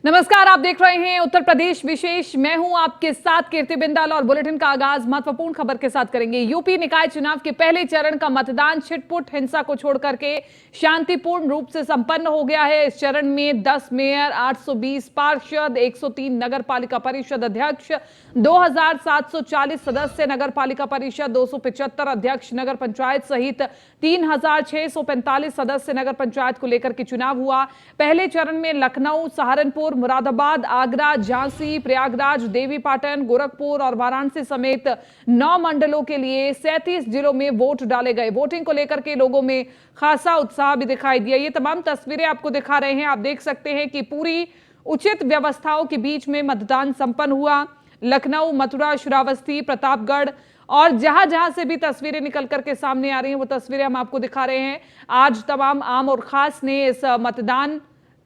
नमस्कार, आप देख रहे हैं उत्तर प्रदेश विशेष। मैं हूं आपके साथ कीर्ति बिंदाल और बुलेटिन का आगाज महत्वपूर्ण खबर के साथ करेंगे। यूपी निकाय चुनाव के पहले चरण का मतदान छिटपुट हिंसा को छोड़कर के शांतिपूर्ण रूप से संपन्न हो गया है। इस चरण में 10 मेयर, 820 पार्षद, 103 नगर पालिका परिषद अध्यक्ष, 2740 सदस्य नगर पालिका परिषद, 275 अध्यक्ष नगर पंचायत सहित 3645 सदस्य नगर पंचायत को लेकर के चुनाव हुआ। पहले चरण में लखनऊ, सहारनपुर, मुरादाबाद, आगरा, झांसी, प्रयागराज, देवीपाटन, गोरखपुर और वाराणसी समेत 9 मंडलों के लिए 37 जिलों में वोट डाले गए। वोटिंग को लेकर के लोगों में खासा उत्साह भी दिखाई दिया। ये तमाम तस्वीरें आपको दिखा रहे हैं। आप देख सकते हैं कि पूरी उचित व्यवस्थाओं के बीच में मतदान संपन्न हुआ। लखनऊ, मथुरा, श्रावस्ती, प्रतापगढ़ और जहां जहां से भी तस्वीरें निकल करके सामने आ रही हैं वो तस्वीरें हम आपको दिखा रहे हैं। आज तमाम आम और खास ने इस मतदान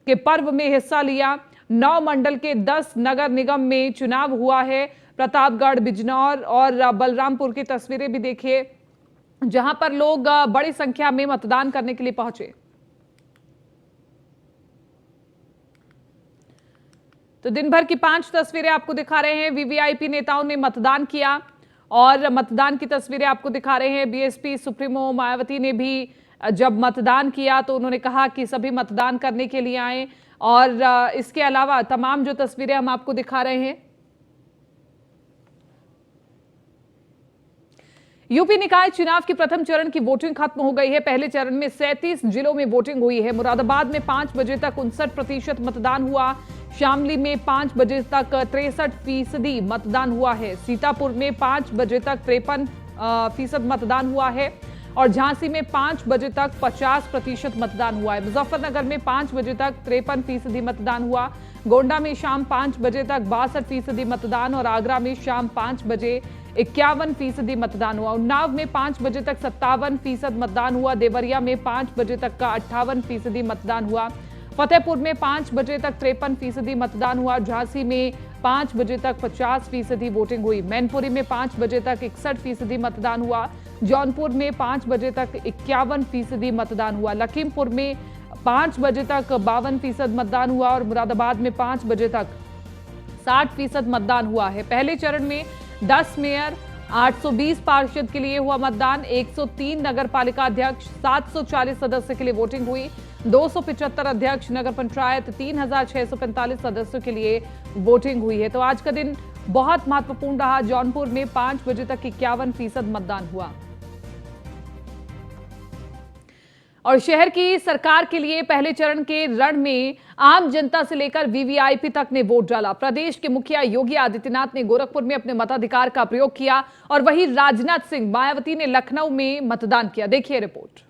के पर्व में हिस्सा लिया। 9 मंडल के 10 नगर निगम में चुनाव हुआ है। प्रतापगढ़, बिजनौर और बलरामपुर की तस्वीरें भी देखिए, जहां पर लोग बड़ी संख्या में मतदान करने के लिए पहुंचे। तो दिन भर की 5 तस्वीरें आपको दिखा रहे हैं। वीवीआईपी नेताओं ने मतदान किया और मतदान की तस्वीरें आपको दिखा रहे हैं। बीएसपी सुप्रीमो मायावती ने भी जब मतदान किया तो उन्होंने कहा कि सभी मतदान करने के लिए आए। और इसके अलावा तमाम जो तस्वीरें हम आपको दिखा रहे हैं, यूपी निकाय चुनाव के प्रथम चरण की वोटिंग खत्म हो गई है। पहले चरण में 37 जिलों में वोटिंग हुई है। मुरादाबाद में 5 बजे तक 59% मतदान हुआ। शामली में 5 बजे तक 63% मतदान हुआ है। सीतापुर में 5 बजे तक 53% मतदान हुआ है और झांसी में 5 बजे तक 50% मतदान हुआ है। मुजफ्फरनगर में 5 बजे तक 53% मतदान हुआ। गोंडा में शाम 5 बजे तक 62% मतदान और आगरा में शाम 5 बजे 51% मतदान हुआ। उन्नाव में 5 बजे तक 57% मतदान हुआ। देवरिया में 5 बजे तक का 58% मतदान हुआ। फतेहपुर में 5 बजे तक 53% मतदान हुआ। झांसी में 5 बजे तक 50% वोटिंग हुई। मैनपुरी में 5 बजे तक 61% मतदान हुआ। जौनपुर में 5 बजे तक 51% मतदान हुआ। लखीमपुर में 5 बजे तक 52% मतदान हुआ और मुरादाबाद में 5 बजे तक 60% मतदान हुआ है। पहले चरण में 10 मेयर, 820 पार्षद के लिए हुआ मतदान। 103 नगर पालिका अध्यक्ष, 740 सदस्य के लिए वोटिंग हुई। 275 अध्यक्ष नगर पंचायत, 3645 सदस्यों के लिए वोटिंग हुई है। तो आज का दिन बहुत महत्वपूर्ण रहा। जौनपुर में 5 बजे तक 51% मतदान हुआ और शहर की सरकार के लिए पहले चरण के रण में आम जनता से लेकर वीवीआईपी तक ने वोट डाला। प्रदेश के मुखिया योगी आदित्यनाथ ने गोरखपुर में अपने मताधिकार का प्रयोग किया और वहीं राजनाथ सिंह, मायावती ने लखनऊ में मतदान किया। देखिए रिपोर्ट।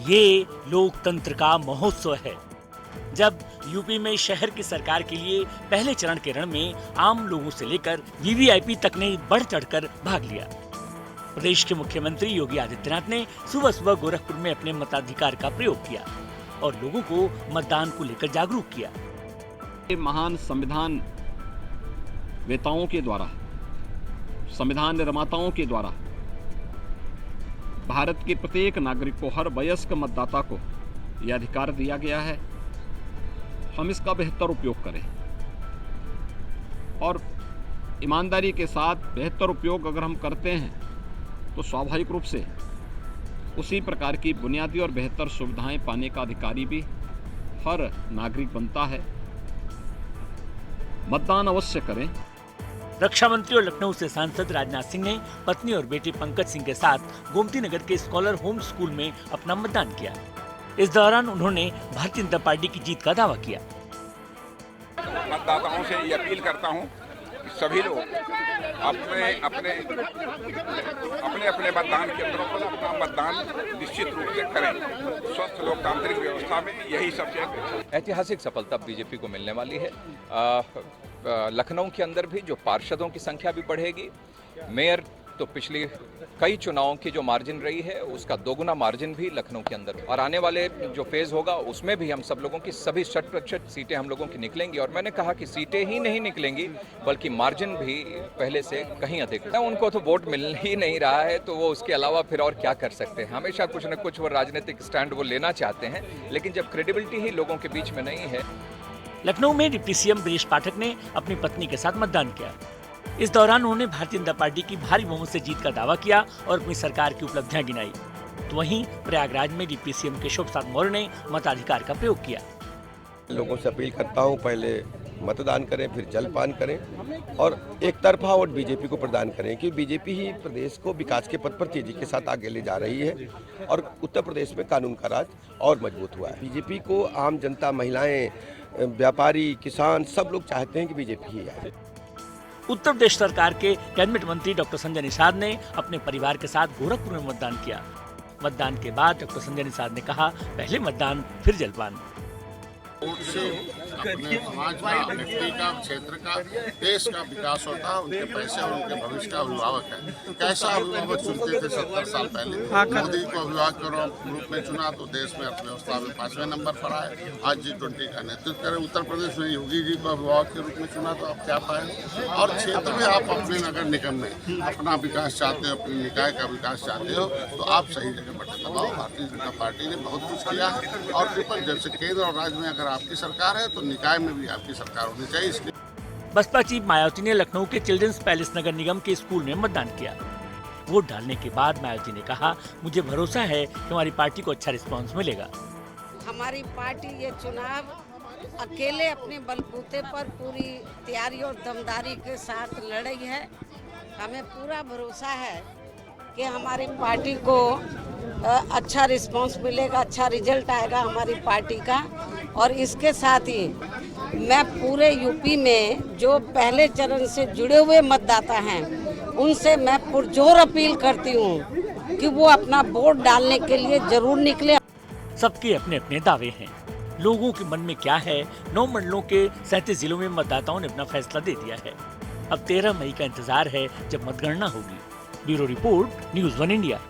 ये लोकतंत्र का महोत्सव है। जब यूपी में शहर की सरकार के लिए पहले चरण के रण में आम लोगों से लेकर वीवीआईपी तक ने बढ़ चढ़कर भाग लिया। प्रदेश के मुख्यमंत्री योगी आदित्यनाथ ने सुबह सुबह गोरखपुर में अपने मताधिकार का प्रयोग किया और लोगों को मतदान को लेकर जागरूक किया। महान संविधान वेताओं के द्वारा, संविधान निर्माताओं के द्वारा भारत के प्रत्येक नागरिक को, हर वयस्क मतदाता को यह अधिकार दिया गया है। हम इसका बेहतर उपयोग करें और ईमानदारी के साथ बेहतर उपयोग अगर हम करते हैं तो स्वाभाविक रूप से उसी प्रकार की बुनियादी और बेहतर सुविधाएं पाने का अधिकारी भी हर नागरिक बनता है। मतदान अवश्य करें। रक्षा मंत्री और लखनऊ से सांसद राजनाथ सिंह ने पत्नी और बेटे पंकज सिंह के साथ गोमती नगर के स्कॉलर होम स्कूल में अपना मतदान किया। इस दौरान उन्होंने भारतीय जनता पार्टी की जीत का दावा किया। मतदाताओं से ये अपील करता हूँ कि सभी लोग अपने अपने मतदान केंद्रों पर अपना मतदान निश्चित रूप से करें। स्वस्थ लोकतांत्रिक व्यवस्था में यही सबसे ऐतिहासिक सफलता बीजेपी को मिलने वाली है। लखनऊ के अंदर भी जो पार्षदों की संख्या भी बढ़ेगी, मेयर तो पिछली कई चुनावों की जो मार्जिन रही है उसका दोगुना मार्जिन भी लखनऊ के अंदर, और आने वाले जो फेज होगा उसमें भी हम सब लोगों की सभी 60% सीटें हम लोगों की निकलेंगी। और मैंने कहा कि सीटें ही नहीं निकलेंगी बल्कि मार्जिन भी पहले से कहीं अधिक है। उनको तो वोट मिल ही नहीं रहा है तो वो उसके अलावा फिर और क्या कर सकते हैं। हमेशा कुछ न कुछ वो राजनीतिक स्टैंड वो लेना चाहते हैं, लेकिन जब क्रेडिबिलिटी ही लोगों के बीच में नहीं है। लखनऊ में डिप्टी सीएम बृजेश पाठक ने अपनी पत्नी के साथ मतदान किया। इस दौरान उन्होंने भारतीय जनता पार्टी की भारी बहुमत से जीत का दावा किया और अपनी सरकार की उपलब्धियां गिनाई। तो वहीं प्रयागराज में डिप्टी सीएम केशव प्रसाद मौर्य ने मताधिकार का प्रयोग किया। लोगों से अपील करता हूं, पहले मतदान करें, फिर जलपान करें और एक तरफा वोट बीजेपी को प्रदान करें, क्योंकि बीजेपी ही प्रदेश को विकास के पथ पर तेजी के साथ आगे ले जा रही है और उत्तर प्रदेश में कानून का राज और मजबूत हुआ है। बीजेपी को आम जनता, महिलाएं, व्यापारी, किसान सब लोग चाहते हैं कि बीजेपी ही आए। उत्तर प्रदेश सरकार के कैबिनेट मंत्री डॉक्टर संजय निषाद ने अपने परिवार के साथ गोरखपुर में मतदान किया। मतदान के बाद डॉक्टर संजय निषाद ने कहा, पहले मतदान फिर जलपान। वोट से अपने समाज का, व्यक्ति का, क्षेत्र का, देश का विकास होता है। उनके पैसे और उनके भविष्य का अभिभावक है। कैसा अभिभावक चुनते थे 70 साल पहले? मोदी को अभिभावक के रूप में चुना तो देश में अर्थव्यवस्था में 5वें नंबर पर आए। आज G20 का नेतृत्व करें। उत्तर प्रदेश में योगी जी को अभिभावक के रूप में चुना तो आप क्या पाए? और क्षेत्र में आप अपने नगर निगम में अपना विकास चाहते हो, अपने निकाय का विकास चाहते हो तो आप सही जगह बटन दबाओ। भारतीय जनता पार्टी ने बहुत कुछ किया है और ट्रिपल जब से केंद्र और राज्य में अगर आपकी सरकार है तो निकाय में भी आपकी सरकार होनी चाहिए। इसलिए बसपा चीफ मायावती ने लखनऊ के चिल्ड्रंस पैलेस नगर निगम के स्कूल में मतदान किया। वोट डालने के बाद मायावती ने कहा, मुझे भरोसा है कि हमारी पार्टी को अच्छा रिस्पांस मिलेगा। हमारी पार्टी ये चुनाव अकेले अपने बलबूते पर पूरी तैयारी और दमदारी के साथ लड़ी है। हमें पूरा भरोसा है कि हमारी पार्टी को अच्छा रिस्पांस मिलेगा, अच्छा रिजल्ट आएगा हमारी पार्टी का। और इसके साथ ही मैं पूरे यूपी में जो पहले चरण से जुड़े हुए मतदाता हैं उनसे मैं पुरजोर अपील करती हूँ कि वो अपना वोट डालने के लिए जरूर निकले। सबके अपने अपने दावे हैं। लोगों के मन में क्या है, 9 मंडलों के 37 जिलों में मतदाताओं ने अपना फैसला दे दिया है। अब 13 मई का इंतजार है जब मतगणना होगी। Bureau report, news 1 India.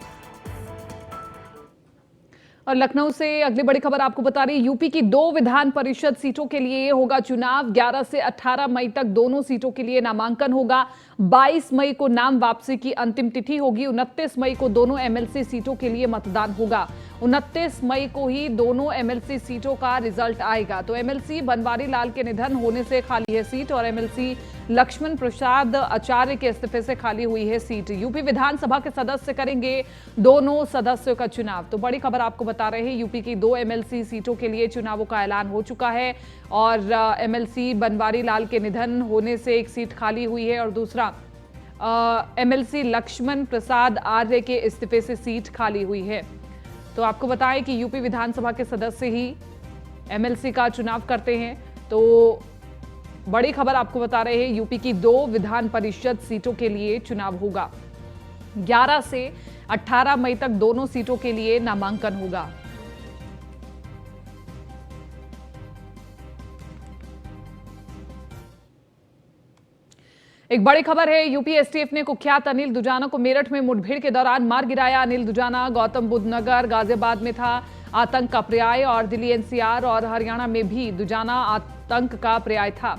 और लखनऊ से अगली बड़ी खबर आपको बता रही, यूपी की 2 विधान परिषद सीटों के लिए होगा चुनाव। 11 से 18 मई तक दोनों सीटों के लिए नामांकन होगा। 22 मई को नाम वापसी की अंतिम तिथि होगी। 29 मई को दोनों एमएलसी सीटों के लिए मतदान होगा। 29 मई को ही दोनों एमएलसी सीटों का रिजल्ट आएगा। तो एमएलसी बनवारी लाल के निधन होने से खाली है सीट और एमएलसी लक्ष्मण प्रसाद आचार्य के इस्तीफे से खाली हुई है सीट। यूपी विधानसभा के सदस्य करेंगे दोनों सदस्यों का चुनाव। तो बड़ी खबर आपको बता रहे हैं, यूपी की 2 एमएलसी सीटों के लिए चुनावों का ऐलान हो चुका है और एमएलसी बनवारी लाल के निधन होने से एक सीट खाली हुई है और दूसरा एमएलसी लक्ष्मण प्रसाद आर्य के इस्तीफे से सीट खाली हुई है। तो आपको बताएं कि यूपी विधानसभा के सदस्य ही एमएलसी का चुनाव करते हैं। तो बड़ी खबर आपको बता रहे हैं, यूपी की 2 विधान परिषद सीटों के लिए चुनाव होगा। 11 से 18 मई तक दोनों सीटों के लिए नामांकन होगा। एक बड़ी खबर है, यूपी एसटीएफ ने कुख्यात अनिल दुजाना को मेरठ में मुठभेड़ के दौरान मार गिराया। अनिल दुजाना गौतम बुद्ध नगर, गाजियाबाद में था आतंक का पर्याय और दिल्ली एनसीआर और हरियाणा में भी दुजाना आतंक का पर्याय था।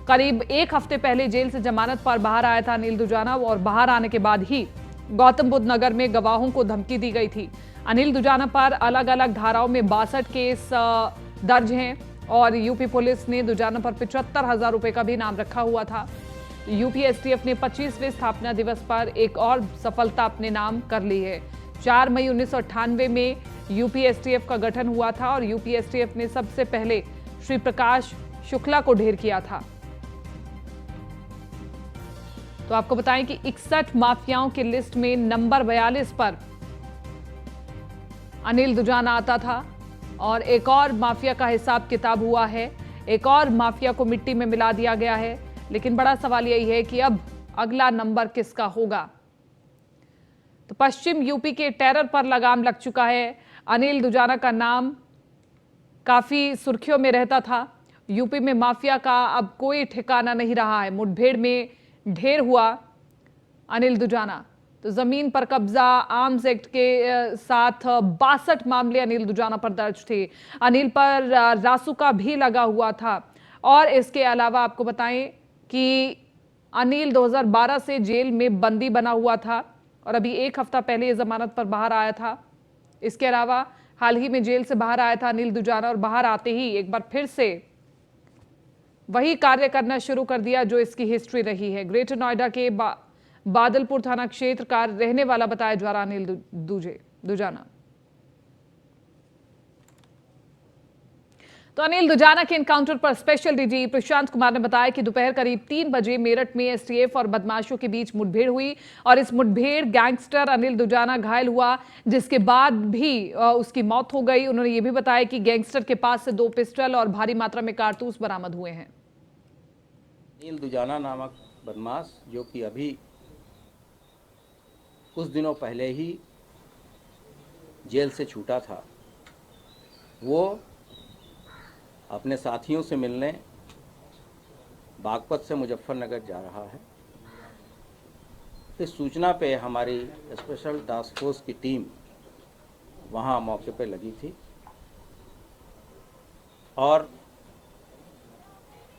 करीब 1 हफ्ते पहले जेल से जमानत पर बाहर आया था अनिल दुजाना और बाहर आने के बाद ही गौतम बुद्ध नगर में गवाहों को धमकी दी गई थी। अनिल दुजाना पर अलग अलग धाराओं में 62 केस दर्ज हैं और यूपी पुलिस ने दुजाना पर 75,000 रुपए का भी इनाम रखा हुआ था। यूपी एसटीएफ ने 25वें स्थापना दिवस पर एक और सफलता अपने नाम कर ली है। 4 मई 1998 में यूपी एसटीएफ का गठन हुआ था और यूपी एसटीएफ ने सबसे पहले श्री प्रकाश शुक्ला को ढेर किया था। तो आपको बताएं कि 61 माफियाओं की लिस्ट में नंबर 42 पर अनिल दुजाना आता था और एक और माफिया का हिसाब किताब हुआ है। एक और माफिया को मिट्टी में मिला दिया गया है, लेकिन बड़ा सवाल यही है कि अब अगला नंबर किसका होगा। तो पश्चिम यूपी के टेरर पर लगाम लग चुका है। अनिल दुजाना का नाम काफी सुर्खियों में रहता था। यूपी में माफिया का अब कोई ठिकाना नहीं रहा है। मुठभेड़ में ढेर हुआ अनिल दुजाना तो जमीन पर कब्जा आर्म्स एक्ट के साथ 62 मामले अनिल दुजाना पर दर्ज थे। अनिल पर रासुका भी लगा हुआ था। और इसके अलावा आपको बताएं कि अनिल 2012 से जेल में बंदी बना हुआ था और अभी एक हफ्ता पहले ये जमानत पर बाहर आया था। इसके अलावा हाल ही में जेल से बाहर आया था अनिल दुजाना और बाहर आते ही एक बार फिर से वही कार्य करना शुरू कर दिया जो इसकी हिस्ट्री रही है। ग्रेटर नोएडा के बादलपुर थाना क्षेत्र का रहने वाला बताया जा रहा अनिल दुजाना। तो अनिल दुजाना के एनकाउंटर पर स्पेशल डीजी प्रशांत कुमार ने बताया कि दोपहर करीब 3 बजे मेरठ में एसटीएफ और बदमाशों के बीच मुठभेड़ हुई और इस मुठभेड़ गैंगस्टर अनिल दुजाना घायल हुआ, जिसके बाद भी उसकी मौत हो गई। उन्होंने ये भी बताया कि गैंगस्टर के पास से 2 पिस्टल और भारी मात्रा में कारतूस बरामद हुए हैं। अनिल दुजाना नामक बदमाश जो कि अभी कुछ दिनों पहले ही जेल से छूटा था, वो अपने साथियों से मिलने बागपत से मुजफ्फरनगर जा रहा है। इस सूचना पे हमारी स्पेशल टास्क फोर्स की टीम वहाँ मौके पे लगी थी और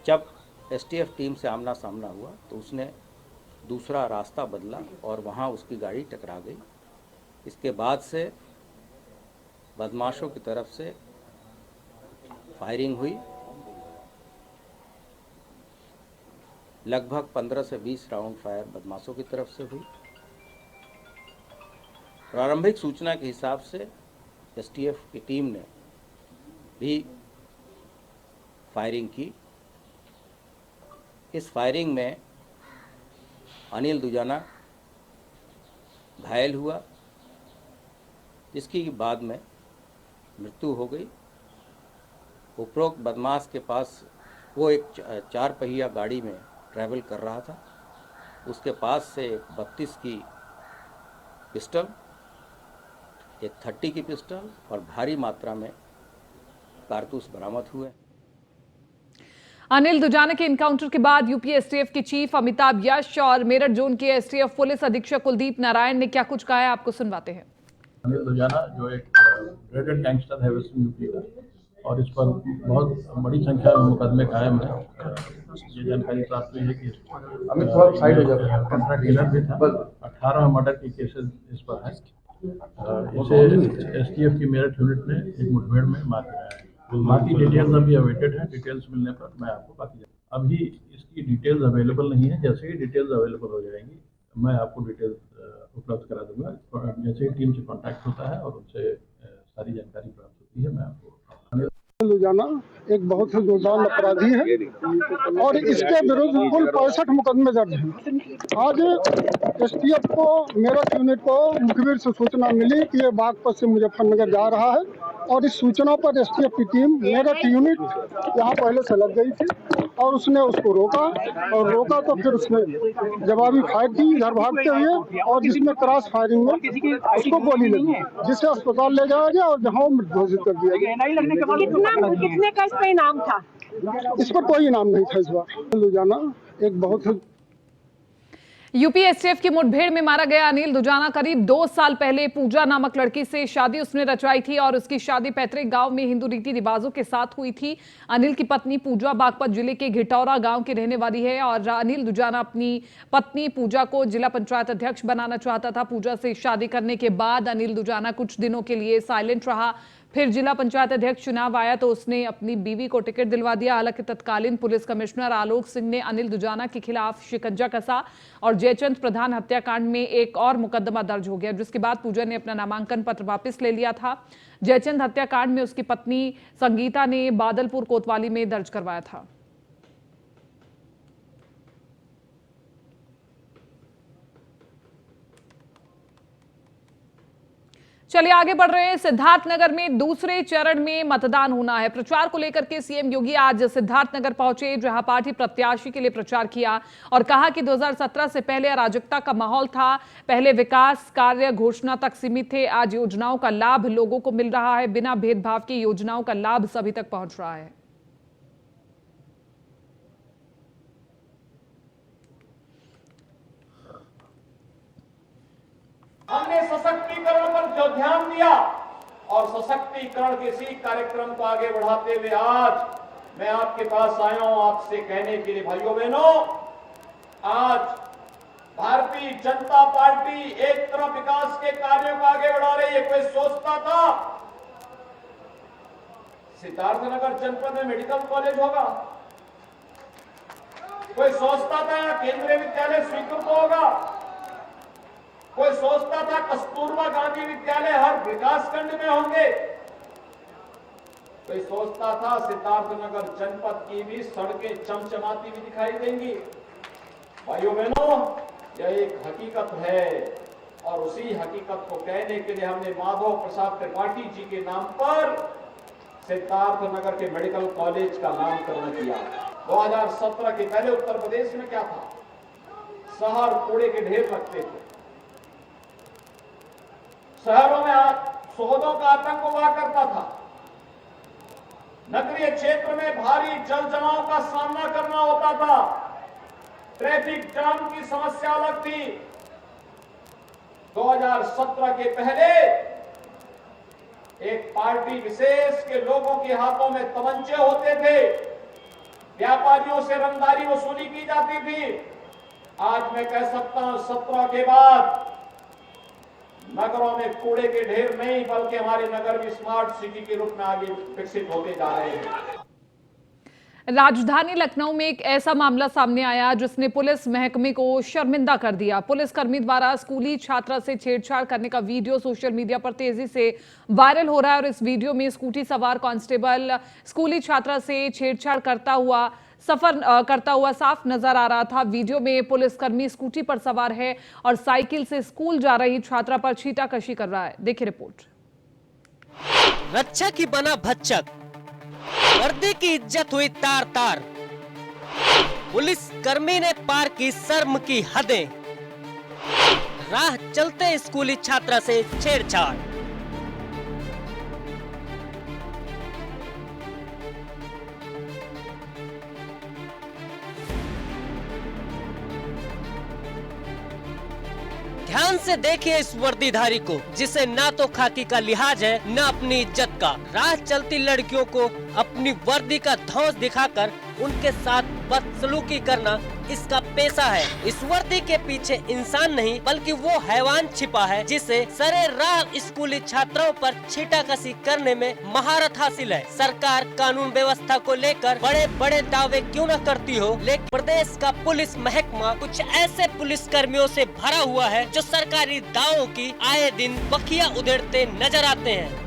जब एसटीएफ टीम से आमना सामना हुआ तो उसने दूसरा रास्ता बदला और वहाँ उसकी गाड़ी टकरा गई। इसके बाद से बदमाशों की तरफ से फायरिंग हुई। लगभग 15 से 20 राउंड फायर बदमाशों की तरफ से हुई। प्रारंभिक सूचना के हिसाब से एसटीएफ की टीम ने भी फायरिंग की। इस फायरिंग में अनिल दुजाना घायल हुआ, जिसकी बाद में मृत्यु हो गई। उपरोक्त बदमाश के पास वो एक 4 पहिया गाड़ी में ट्रैवल कर रहा था। उसके पास से 32 की पिस्टल, एक 30 की पिस्टल और भारी मात्रा में कारतूस बरामद हुए। अनिल दुजाना के एनकाउंटर के बाद यूपी एसटीएफ के चीफ अमिताभ यश और मेरठ जोन के एसटीएफ पुलिस अधीक्षक कुलदीप नारायण ने क्या कुछ कहा है, आपको सुनवाते हैं। अनिल दुजाना जो एक ग्रेटेड गैंगस्टर है वेस्टर्न यूपी का और इस पर बहुत बड़ी संख्या में मुकदमे कायम है। ये जानकारी प्राप्त हुई है कि कॉन्ट्रैक्ट किलर भी था। 18 मर्डर के केसेस इस पर है। इसे एसटीएफ की मेरठ यूनिट ने एक मुठभेड़ में मार गिराया है। बाकी डिटेल्स अभी अवेटेड है। डिटेल्स मिलने पर मैं आपको बाकी अभी इसकी डिटेल्स अवेलेबल नहीं है। जैसे ही डिटेल्स अवेलेबल हो जाएंगी मैं आपको डिटेल्स उपलब्ध करा दूंगा। जैसे ही टीम से कांटेक्ट होता है और उनसे सारी जानकारी प्राप्त होती है मैं आपको। दुजाना एक बहुत ही जोरदार अपराधी है और इसके विरुद्ध कुल 65 मुकदमे दर्ज हैं। आज एसटीएफ को मेरठ यूनिट को मुखबिर से सूचना मिली कि ये बागपत से मुजफ्फरनगर जा रहा है और इस सूचना पर एसटीएफ की टीम मेरठ यूनिट यहाँ पहले से लग गई थी और उसने उसको रोका तो फिर उसने जवाबी फायर की इधर भागते हुए और जिसमें क्रॉस फायरिंग में उसको गोली लगी, जिसे अस्पताल ले जाया गया और जहाँ घोषित कर दिया गया। कितने का इस पे इनाम था? इस पर कोई इनाम नहीं था इस बार। दुजाना एक बहुत ही यूपी एसटीएफ की मुठभेड़ में मारा गया अनिल दुजाना करीब 2 साल पहले पूजा नामक लड़की से शादी उसने रचवाई थी और उसकी शादी पैतृक गांव में हिंदू रीति रिवाजों के साथ हुई थी। अनिल की पत्नी पूजा बागपत जिले के घिटौरा गांव की रहने वाली है और अनिल दुजाना अपनी पत्नी पूजा को जिला पंचायत अध्यक्ष बनाना चाहता था। पूजा से शादी करने के बाद अनिल दुजाना कुछ दिनों के लिए साइलेंट रहा। फिर जिला पंचायत अध्यक्ष चुनाव आया तो उसने अपनी बीवी को टिकट दिलवा दिया। हालांकि तत्कालीन पुलिस कमिश्नर आलोक सिंह ने अनिल दुजाना के खिलाफ शिकंजा कसा और जयचंद प्रधान हत्याकांड में एक और मुकदमा दर्ज हो गया, जिसके बाद पूजा ने अपना नामांकन पत्र वापस ले लिया था। जयचंद हत्याकांड में उसकी पत्नी संगीता ने बादलपुर कोतवाली में दर्ज करवाया था। चलिए आगे बढ़ रहे हैं। सिद्धार्थनगर में दूसरे चरण में मतदान होना है। प्रचार को लेकर के सीएम योगी आज सिद्धार्थनगर पहुंचे, जहां पार्टी प्रत्याशी के लिए प्रचार किया और कहा कि 2017 से पहले अराजकता का माहौल था। पहले विकास कार्य घोषणा तक सीमित थे, आज योजनाओं का लाभ लोगों को मिल रहा है। बिना भेदभाव की योजनाओं का लाभ सभी तक पहुंच रहा है। हमने सशक्तिकरण पर जो ध्यान दिया और सशक्तिकरण के इसी कार्यक्रम को आगे बढ़ाते हुए आज मैं आपके पास आया हूं आपसे कहने के लिए भाइयों बहनों, आज भारतीय जनता पार्टी एक तरफ विकास के कार्यों को आगे बढ़ा रही है। कोई सोचता था सिद्धार्थनगर जनपद में मेडिकल कॉलेज होगा, कोई सोचता था यहाँ केंद्रीय विद्यालय स्वीकृत होगा, कोई सोचता था कस्तूरबा गांधी विद्यालय हर विकास खंड में होंगे, कोई सोचता था सिद्धार्थनगर जनपद की भी सड़कें चमचमाती भी दिखाई देंगी। भाइयों बहनों, यह एक हकीकत है और उसी हकीकत को कहने के लिए हमने माधव प्रसाद त्रिपाठी जी के नाम पर सिद्धार्थनगर के मेडिकल कॉलेज का नामकरण किया। 2017 के पहले उत्तर प्रदेश में क्या था, शहर कूड़े के ढेर लगते थे, शहरों में शोधों का आतंक हुआ करता था, नगरीय क्षेत्र में भारी जल जमाव का सामना करना होता था, ट्रैफिक जाम की समस्या अलग थी। 2017 के पहले एक पार्टी विशेष के लोगों के हाथों में तमंचे होते थे, व्यापारियों से रंगदारी वसूली की जाती थी। आज मैं कह सकता हूं 17 के बाद नगरों में कूड़े के ढेर नहीं बल्कि हमारे नगर भी स्मार्ट सिटी के रूप में आगे विकसित होते जा रहे हैं। राजधानी लखनऊ में एक ऐसा मामला सामने आया जिसने पुलिस महकमे को शर्मिंदा कर दिया। पुलिसकर्मी द्वारा स्कूली छात्रा से छेड़छाड़ करने का वीडियो सोशल मीडिया पर तेजी से वायरल हो रहा है और इस वीडियो में स्कूटी सवार कांस्टेबल स्कूली छात्रा से छेड़छाड़ करता हुआ साफ नजर आ रहा था। वीडियो में पुलिसकर्मी स्कूटी पर सवार है और साइकिल से स्कूल जा रही छात्रा पर छींटाकशी कर रहा है। देखिए रिपोर्ट। रक्षा की बना भच्चक, वर्दी की इज्जत हुई तार तार, पुलिस कर्मी ने पार की शर्म की हदें, राह चलते स्कूली छात्रा से छेड़छाड़। ध्यान से देखिए इस वर्दीधारी को जिसे ना तो खाकी का लिहाज है न अपनी इज्जत का। राह चलती लड़कियों को अपनी वर्दी का धौंस दिखाकर उनके साथ बदसलूकी करना इसका पेशा है। इस वर्दी के पीछे इंसान नहीं बल्कि वो हैवान छिपा है जिसे सरे राह स्कूली छात्राओं पर छींटाकशी करने में महारत हासिल है। सरकार कानून व्यवस्था को लेकर बड़े बड़े दावे क्यों न करती हो, लेकिन प्रदेश का पुलिस महकमा कुछ ऐसे पुलिस कर्मियों से भरा हुआ है जो सरकारी दावों की आए दिन बखिया उधेड़ते नजर आते हैं।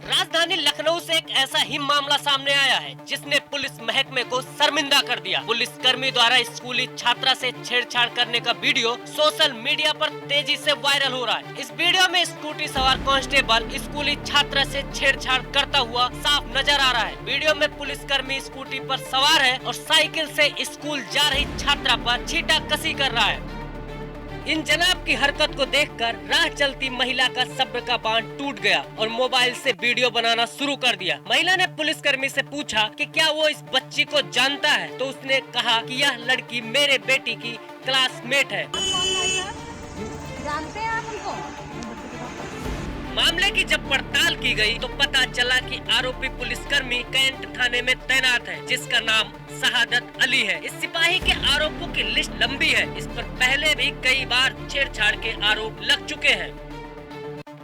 राजधानी लखनऊ से एक ऐसा ही मामला सामने आया है जिसने पुलिस महकमे को शर्मिंदा कर दिया। पुलिस कर्मी द्वारा स्कूली छात्रा से छेड़छाड़ करने का वीडियो सोशल मीडिया पर तेजी से वायरल हो रहा है। इस वीडियो में स्कूटी सवार कांस्टेबल स्कूली छात्रा से छेड़छाड़ करता हुआ साफ नजर आ रहा है। वीडियो में पुलिस कर्मी स्कूटी पर सवार है और साइकिल से स्कूल जा रही छात्रा पर छींटाकशी कर रहा है। इन जनाब की हरकत को देखकर राह चलती महिला का सब्र का बांध टूट गया और मोबाइल से वीडियो बनाना शुरू कर दिया। महिला ने पुलिसकर्मी से पूछा कि क्या वो इस बच्ची को जानता है, तो उसने कहा कि यह लड़की मेरे बेटी की क्लासमेट है। जानते हैं आप उनको? मामले की जब पड़ताल की गई तो पता चला कि आरोपी पुलिसकर्मी कैंट थाने में तैनात है जिसका नाम शहादत अली है। इस सिपाही के आरोपों की लिस्ट लंबी है। इस पर पहले भी कई बार छेड़छाड़ के आरोप लग चुके हैं।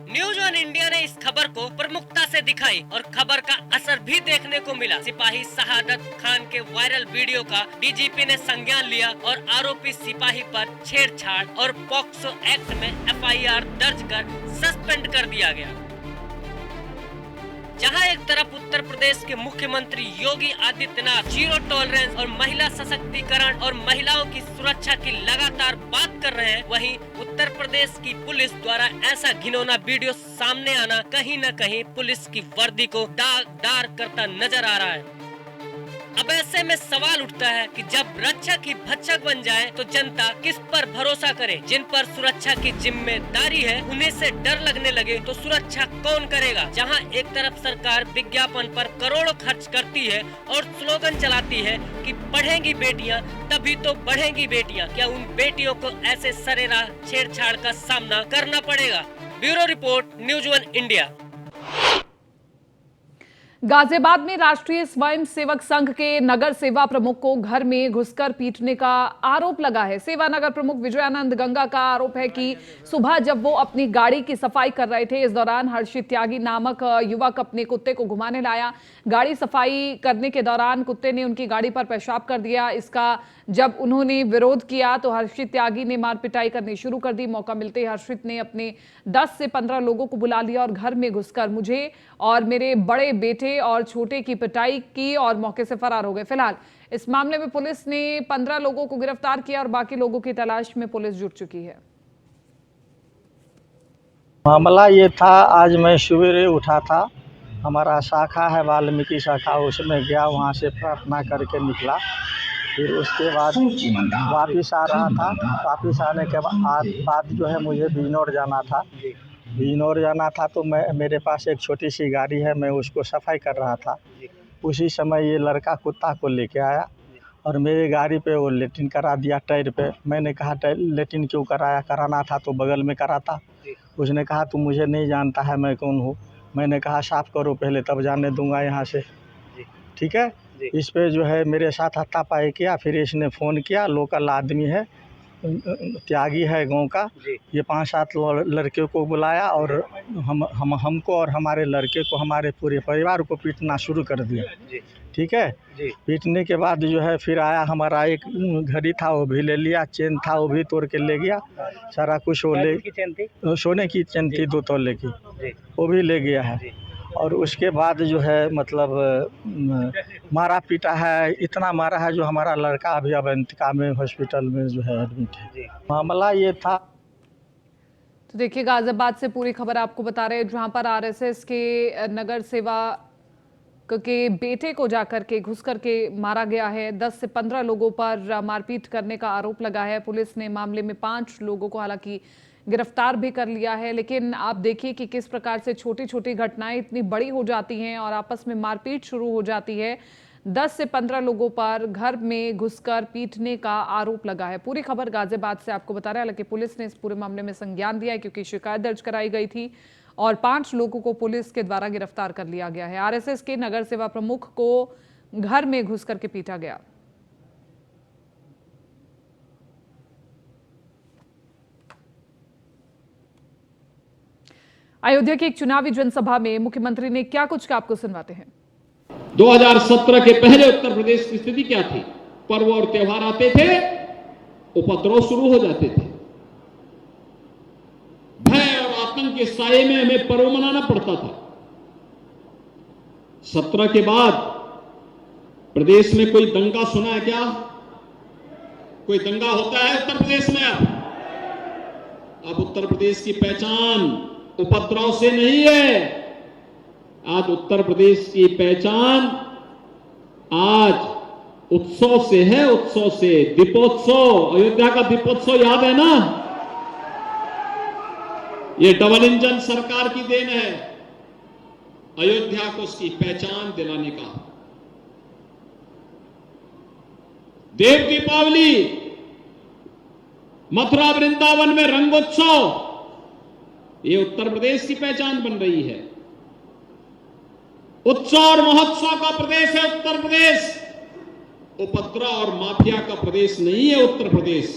न्यूज वन इंडिया ने इस खबर को प्रमुखता से दिखाई और खबर का असर भी देखने को मिला। सिपाही शहादत खान के वायरल वीडियो का डीजीपी ने संज्ञान लिया और आरोपी सिपाही पर छेड़छाड़ और पॉक्सो एक्ट में एफआईआर दर्ज कर सस्पेंड कर दिया गया। जहां एक तरफ उत्तर प्रदेश के मुख्यमंत्री योगी आदित्यनाथ जीरो टॉलरेंस और महिला सशक्तिकरण और महिलाओं की सुरक्षा की लगातार बात कर रहे हैं, वहीं उत्तर प्रदेश की पुलिस द्वारा ऐसा घिनौना वीडियो सामने आना कहीं न कहीं पुलिस की वर्दी को दागदार करता नजर आ रहा है। अब ऐसे में सवाल उठता है कि जब रक्षक ही भक्षक बन जाए तो जनता किस पर भरोसा करे? जिन पर सुरक्षा की जिम्मेदारी है उन्हें से डर लगने लगे तो सुरक्षा कौन करेगा? जहां एक तरफ सरकार विज्ञापन पर करोड़ों खर्च करती है और स्लोगन चलाती है कि बढ़ेंगी बेटियां तभी तो बढ़ेंगी बेटियां, क्या उन बेटियों को ऐसे सरेराह छेड़छाड़ का सामना करना पड़ेगा? Bureau report, news one India. Ghaziabad में राष्ट्रीय स्वयंसेवक संघ के नगर सेवा प्रमुख को घर में घुसकर पीटने का आरोप लगा है। सेवा नगर प्रमुख विजयानंद गंगा का आरोप है कि सुबह जब वो अपनी गाड़ी की सफाई कर रहे थे, इस दौरान हर्षित त्यागी नामक युवक अपने कुत्ते को घुमाने लाया। गाड़ी सफाई करने के दौरान कुत्ते ने उनकी गाड़ी पर पेशाब कर दिया। इसका जब उन्होंने विरोध किया तो हर्षित त्यागी ने मार पिटाई करनी शुरू कर दी। मौका मिलते ही हर्षित ने अपने 10 से 15 लोगों को बुला लिया और घर में घुसकर मुझे और मेरे बड़े बेटे और छोटे की पिटाई की और मौके से फरार हो गए। फिलहाल इस मामले में पुलिस ने 15 लोगों को गिरफ्तार किया और बाकी लोगों की तलाश में पुलिस जुट चुकी है। मामला ये था, आज मैं सवेरे उठा था, हमारा शाखा है वाल्मीकि शाखा, उसमें गया, वहाँ से प्रार्थना करके निकला। फिर उसके बाद वापस आ रहा था। वापस आने के बाद जो है मुझे बिजनौर जाना था। बिजनौर जाना था तो मेरे पास एक छोटी सी गाड़ी है, मैं उसको सफाई कर रहा था। उसी समय ये लड़का कुत्ता को लेके आया और मेरे गाड़ी पे वो लेटिन करा दिया टायर पे। मैंने कहा लेटिन क्यों कराया? कराना था तो बगल में कराता। उसने कहा तू मुझे नहीं जानता है मैं कौन हूँ। मैंने कहा साफ़ करो पहले तब जाने दूंगा यहाँ से, ठीक है। इस पे जो है मेरे साथ हाथापाई किया। फिर इसने फ़ोन किया, लोकल आदमी है, त्यागी है गांव का, ये 5-7 लड़के को बुलाया और हमको और हमारे लड़के को, हमारे पूरे परिवार को पीटना शुरू कर दिया, ठीक है। पीटने के बाद जो है फिर आया, हमारा एक घड़ी था वो भी ले लिया, चेन था वो भी तोड़ के ले गया, सारा कुछ वो ले, सोने की चेन थी 2 तोले की, वो भी ले गया है। और उसके बाद जो है मतलब मारा पीटा है, इतना मारा है जो हमारा लड़का अभी अवंतिका में हॉस्पिटल में जो है एडमिट है। मामला ये था। तो देखिए, गाजियाबाद से पूरी खबर आपको बता रहे हैं, जहां पर आरएसएस के नगर सेवा के बेटे को जाकर के घुस करके मारा गया है। 10 से 15 लोगों पर मारपीट करने का आरोप लगा है। पुलिस ने मामले में 5 लोगों को हालांकि गिरफ्तार भी कर लिया है। लेकिन आप देखिए कि किस प्रकार से छोटी छोटी घटनाएं इतनी बड़ी हो जाती हैं और आपस में मारपीट शुरू हो जाती है। 10 से 15 लोगों पर घर में घुसकर पीटने का आरोप लगा है। पूरी खबर गाजियाबाद से आपको बता रहे हैं। हालांकि पुलिस ने इस पूरे मामले में संज्ञान दिया है क्योंकि शिकायत दर्ज कराई गई थी और 5 लोगों को पुलिस के द्वारा गिरफ्तार कर लिया गया है। आरएसएस के नगर सेवा प्रमुख को घर में घुस करके पीटा गया। अयोध्या की एक चुनावी जनसभा में मुख्यमंत्री ने क्या कुछ कहा, आपको सुनवाते हैं। 2017 के पहले उत्तर प्रदेश की स्थिति क्या थी? पर्व और त्योहार आते थे, उपद्रव शुरू हो जाते थे, भय और आतंक के साये में हमें पर्व मनाना पड़ता था। 17 के बाद प्रदेश में कोई दंगा सुना है क्या? कोई दंगा होता है उत्तर प्रदेश में? अब उत्तर प्रदेश की पहचान उपद्रव से नहीं है। आज उत्तर प्रदेश की पहचान आज उत्सव से है, उत्सव से। दीपोत्सव, अयोध्या का दीपोत्सव याद है ना? ये डबल इंजन सरकार की देन है, अयोध्या को उसकी पहचान दिलाने का। देव दीपावली, मथुरा वृंदावन में रंगोत्सव, ये उत्तर प्रदेश की पहचान बन रही है। उत्सव और महोत्सव का प्रदेश है उत्तर प्रदेश। उपद्रव और माफिया का प्रदेश नहीं है उत्तर प्रदेश।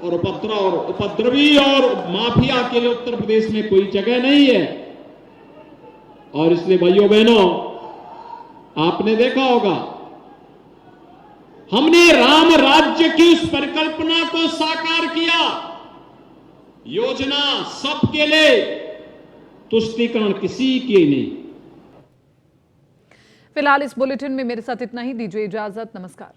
और उपद्रव और उपद्रवी और माफिया के लिए उत्तर प्रदेश में कोई जगह नहीं है। और इसलिए भाइयों बहनों, आपने देखा होगा, हमने राम राज्य की उस परिकल्पना को साकार किया। योजना सबके लिए, तुष्टीकरण किसी के नहीं। फिलहाल इस बुलेटिन में मेरे साथ इतना ही। दीजिए इजाजत, नमस्कार।